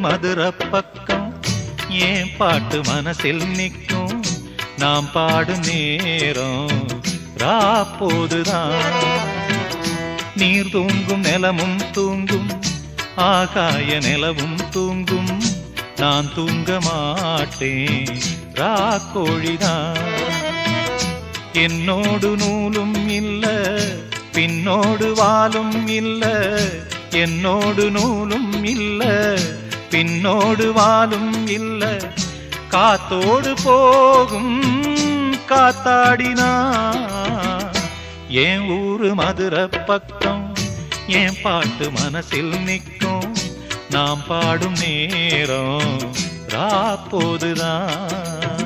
மதுரை பக்கம் ஏன் பாட்டு மனசில் நிற்கும் நாம் பாடும் நேரம் ராப்போதுதான் நீர் தூங்கும் நிலமும் தூங்கும் ஆகாய நிலவும் தூங்கும் நான் தூங்க மாட்டேன் ராக்கோழிதான் என்னோடு நூலும் இல்ல பின்னோடு வாலும் இல்ல என்னோடு நூலும் இல்ல பின்னோடு வாலும் இல்ல காத்தோடு போகும் காத்தாடினா என் ஊரு மதுரை பக்கம் என் பாட்டு மனசில் நிற்கும் நாம் பாடும் நேரம் ராப்போதுதான்